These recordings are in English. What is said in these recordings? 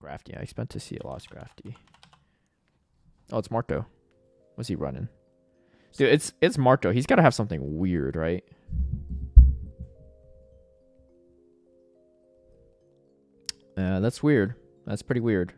Scrafty. I expect to see a lot of Scrafty. Oh, it's Marto. What's he running? Dude, it's Marto. He's got to have something weird, right? That's weird. That's pretty weird.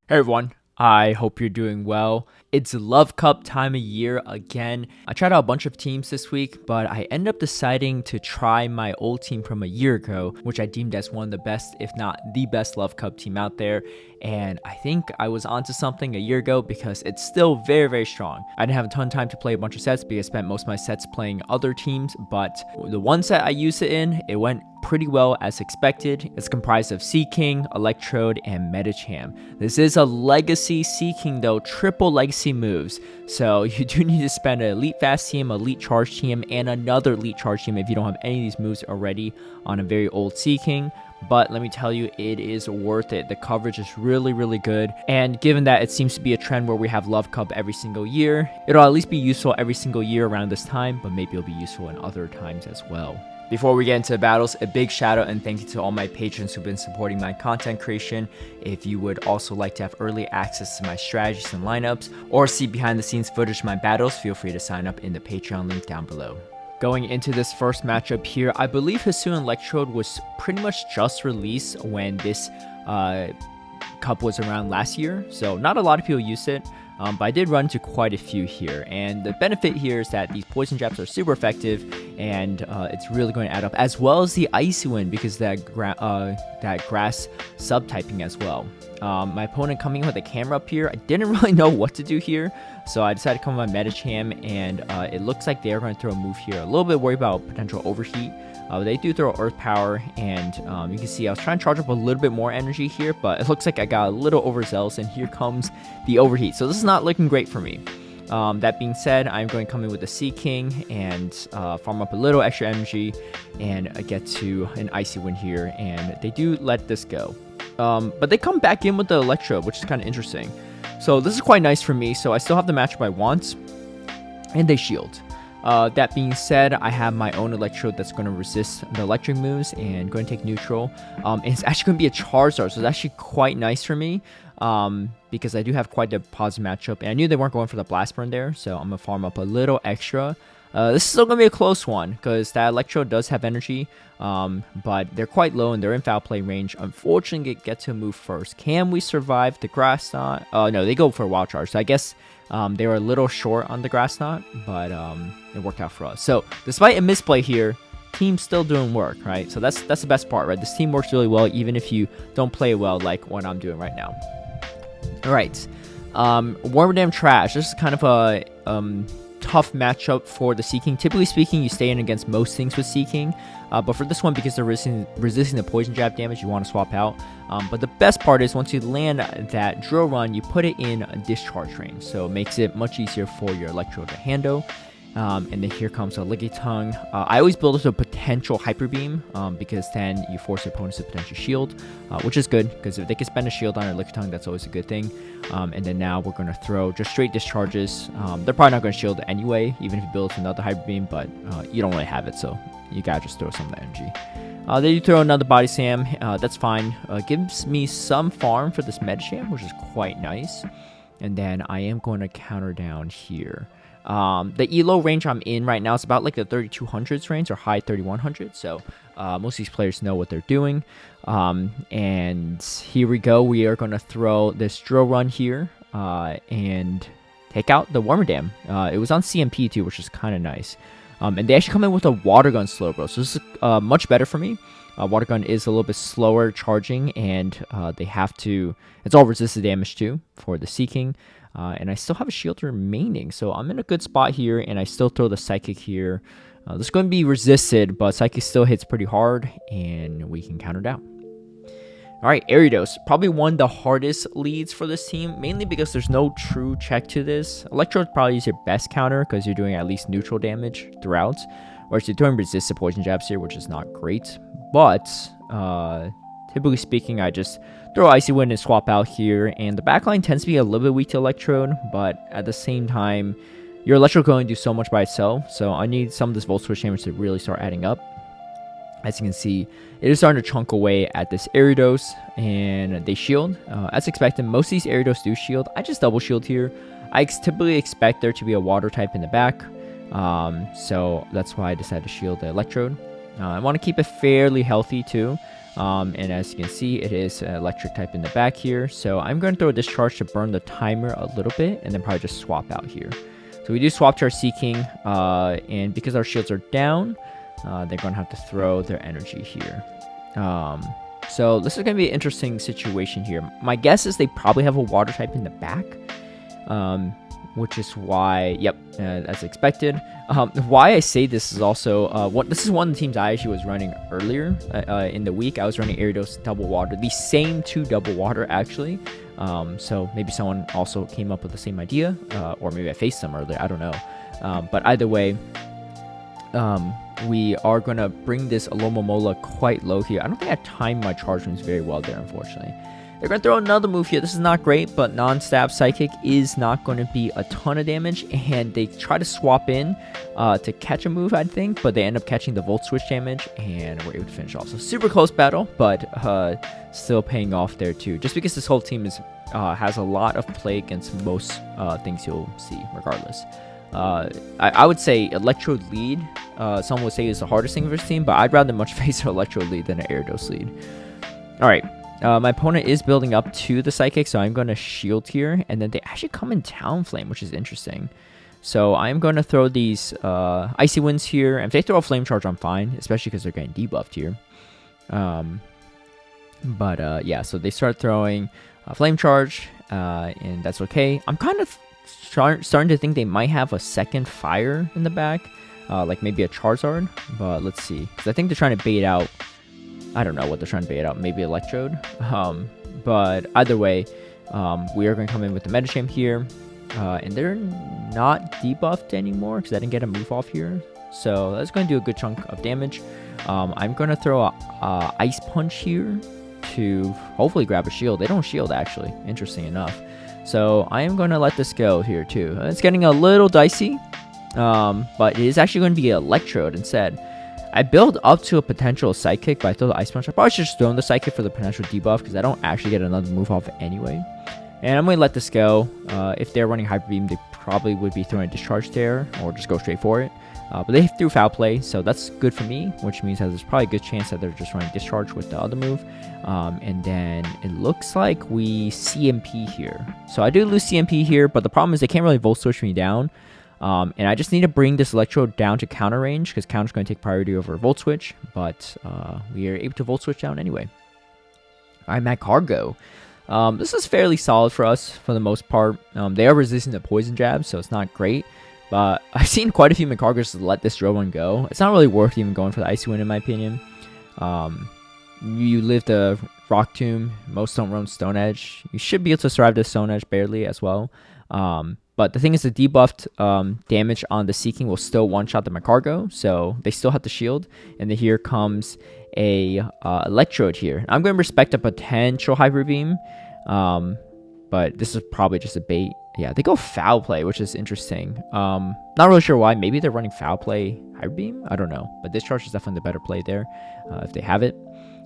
Hey everyone, I hope you're doing well. It's Love Cup time of year again. I tried out a bunch of teams this week, but I ended up deciding to try my old team from a year ago, which I deemed as one of the best, if not the best Love Cup team out there. And I think I was onto something a year ago because it's still very, very strong. I didn't have a ton of time to play a bunch of sets because I spent most of my sets playing other teams, but the one set I used it in, it went pretty well as expected. It's comprised of Hisuian Electrode and Medicham. This is a legacy Hisuian though, triple legacy moves. So you do need to spend an elite fast team, elite charge team, and another elite charge team if you don't have any of these moves already on a very old Hisuian. But let me tell you, it is worth it. The coverage is really, really good. And given that it seems to be a trend where we have Love Cup every single year, it'll at least be useful every single year around this time, but maybe it'll be useful in other times as well. Before we get into the battles, a big shout out and thank you to all my patrons who've been supporting my content creation. If you would also like to have early access to my strategies and lineups, or see behind the scenes footage of my battles, feel free to sign up in the Patreon link down below. Going into this first matchup here, I believe Hisuian Electrode was pretty much just released when this cup was around last year, so not a lot of people used it. But I did run into quite a few here, and the benefit here is that these poison jabs are super effective, and it's really going to add up, as well as the Icy Wind because that grass subtyping as well. My opponent coming in with a camera up here, I didn't really know what to do here, so I decided to come with my Medicham, and it looks like they're going to throw a move here. A little bit worried about potential overheat. They do throw Earth Power, and you can see I was trying to charge up a little bit more energy here, but it looks like I got a little overzealous, and here comes the overheat. So this is not looking great for me. That being said, I'm going to come in with the Hisuian and farm up a little extra energy and get to an Icy Wind here, and they do let this go. But they come back in with the Electro, which is kind of interesting. So this is quite nice for me, so I still have the matchup I want, and they shield. That being said, I have my own Electrode that's going to resist the electric moves and going to take neutral. And it's actually going to be a Charizard, so it's actually quite nice for me because I do have quite a positive matchup. And I knew they weren't going for the Blast Burn there, so I'm going to farm up a little extra. This is still going to be a close one because that Electrode does have energy, but they're quite low and they're in foul play range. Unfortunately, get to move first. Can we survive the Grass Knot? No, they go for a Wild Charge, so I guess they were a little short on the Grass Knot, but it worked out for us. So despite a misplay here, team's still doing work, right? So that's the best part, right? This team works really well even if you don't play well like what I'm doing right now. All right, Wormadam Trash. This is kind of a tough matchup for the Hisuian. Typically speaking, you stay in against most things with Hisuian, but for this one, because they're resisting the poison jab damage, you want to swap out. But the best part is once you land that drill run, you put it in a discharge range, so it makes it much easier for your Electrode to handle. And then here comes a Lickitung. I always build up a potential Hyper Beam because then you force your opponents to potentially shield, which is good because if they can spend a shield on a Lickitung, that's always a good thing. And then now we're going to throw just straight discharges. They're probably not going to shield anyway, even if you build another Hyper Beam, but you don't really have it, so you gotta just throw some of the energy. Then you throw another Body Slam. That's fine. Gives me some farm for this Medicham, which is quite nice. And then I am going to counter down here. The ELO range I'm in right now is about like the 3200s range or high 3100s, so most of these players know what they're doing. And here we go. We are going to throw this drill run here and take out the Wormadam. It was on CMP too, which is kind of nice. And they actually come in with a Water Gun Slowbro, so this is much better for me. Water Gun is a little bit slower charging, and they have to... It's all resisted damage too for the Hisuian. And I still have a shield remaining, so I'm in a good spot here, and I still throw the Psychic here. This is going to be resisted, but Psychic still hits pretty hard, and we can counter down. Alright, Ariados. Probably one of the hardest leads for this team, mainly because there's no true check to this. Electrode probably is your best counter, because you're doing at least neutral damage throughout. Whereas you're doing resisted poison jabs here, which is not great. But, typically speaking, I just throw Icy Wind and swap out here, and the backline tends to be a little bit weak to Electrode, but at the same time, your Electrode can only do so much by itself, so I need some of this Volt Switch damage to really start adding up. As you can see, it is starting to chunk away at this Ariados, and they shield. As expected, most of these Ariados do shield. I just double shield here. I typically expect there to be a water type in the back, so that's why I decided to shield the Electrode. I want to keep it fairly healthy too, and as you can see, it is an electric type in the back here, so I'm going to throw a discharge to burn the timer a little bit, and then probably just swap out here. So we do swap to our Seeking, and because our shields are down, they're going to have to throw their energy here. So this is going to be an interesting situation here. My guess is they probably have a water type in the back, which is why, yep, as expected. Why I say this is also, this is one of the teams I actually was running earlier in the week. I was running Ariados double water, the same 2 double water actually. So maybe someone also came up with the same idea, or maybe I faced them earlier, I don't know. But either way, we are going to bring this Alomomola quite low here. I don't think I timed my charge moves very well there, unfortunately. They're going to throw another move here. This is not great, but non-stab Psychic is not going to be a ton of damage, and they try to swap in to catch a move, I think, but they end up catching the Volt Switch damage, and we're able to finish off. So super close battle, but still paying off there too, just because this whole team is has a lot of play against most things you'll see regardless. I would say Electrode lead, some would say is the hardest thing for this team, but I'd rather much face an Electrode lead than an Ariados lead. Alright, my opponent is building up to the Psychic, so I'm going to shield here, and then they actually come in Talonflame, which is interesting. So I'm going to throw these Icy Winds here, and if they throw a Flame Charge, I'm fine, especially because they're getting debuffed here. Yeah, so they start throwing a Flame Charge, and that's okay. I'm kind of starting to think they might have a second fire in the back, like maybe a Charizard, but let's see, because I think they're trying to bait out, I don't know what they're trying to bait out, maybe Electrode, but either way, we are going to come in with the Medicham here, and they're not debuffed anymore because I didn't get a move off here, so that's going to do a good chunk of damage. I'm going to throw a Ice Punch here to hopefully grab a shield. They don't shield actually, interesting enough. So I am going to let this go here too. It's getting a little dicey, but it is actually going to be an Electrode instead. I build up to a potential Psychic, but I throw the Ice Punch. I probably should just throw in the Psychic for the potential debuff because I don't actually get another move off anyway. And I'm going to let this go. If they're running Hyper Beam, they probably would be throwing a Discharge there or just go straight for it. But they threw Foul Play, so that's good for me, which means that there's probably a good chance that they're just running Discharge with the other move. And then it looks like we CMP here. So I do lose CMP here, but the problem is they can't really Volt Switch me down. And I just need to bring this Electrode down to counter range, because counter's going to take priority over Volt Switch, but we are able to Volt Switch down anyway. Alright, Magcargo. This is fairly solid for us for the most part. They are resistant to Poison Jabs, so it's not great. But I've seen quite a few Magcargos let this Drill One go. It's not really worth even going for the Icy Wind in my opinion. You live the Rock Tomb, most don't run Stone Edge. You should be able to survive the Stone Edge barely as well. But the thing is the debuffed damage on the Seeking will still one-shot the Magcargo, so they still have to shield. And then here comes a Electrode here. I'm going to respect a potential Hyper Beam, but this is probably just a bait. Yeah, they go Foul Play, which is interesting. Not really sure why. Maybe they're running Foul Play Hyper Beam? I don't know. But Discharge is definitely the better play there if they have it.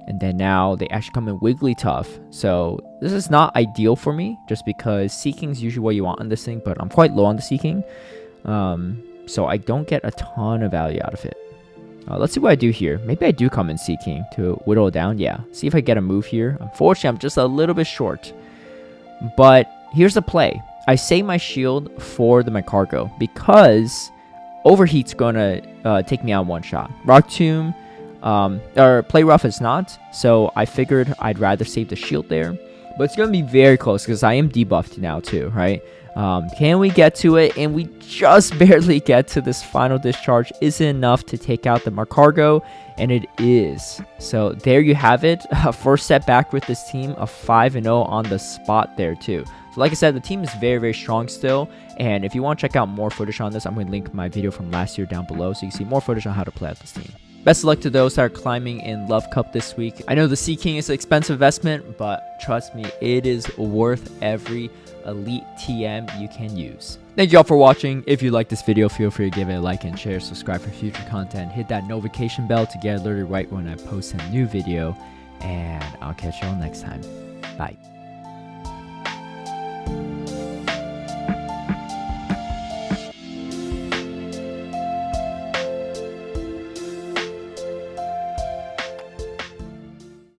And then now they actually come in Wigglytuff. So this is not ideal for me just because Seeking is usually what you want on this thing, but I'm quite low on the Seeking. So I don't get a ton of value out of it. Let's see what I do here. Maybe I do come in Seeking to whittle it down. Yeah, see if I get a move here. Unfortunately, I'm just a little bit short. But here's the play. I save my shield for the Magcargo because Overheat's going to take me out one shot. Rock Tomb or Play Rough is not, so I figured I'd rather save the shield there. But it's going to be very close because I am debuffed now too, right? Can we get to it? And we just barely get to this final discharge. Is it enough to take out the Magcargo? And it is. So there you have it. First set back with this team, a 5-0 on the spot there too. So like I said, the team is very, very strong still. And if you want to check out more footage on this, I'm going to link my video from last year down below so you can see more footage on how to play out this team. Best of luck to those that are climbing in Love Cup this week. I know the Sea King is an expensive investment, but trust me, it is worth every elite TM you can use. Thank you all for watching. If you like this video, feel free to give it a like and share, subscribe for future content, hit that notification bell to get alerted right when I post a new video, and I'll catch you all next time. Bye.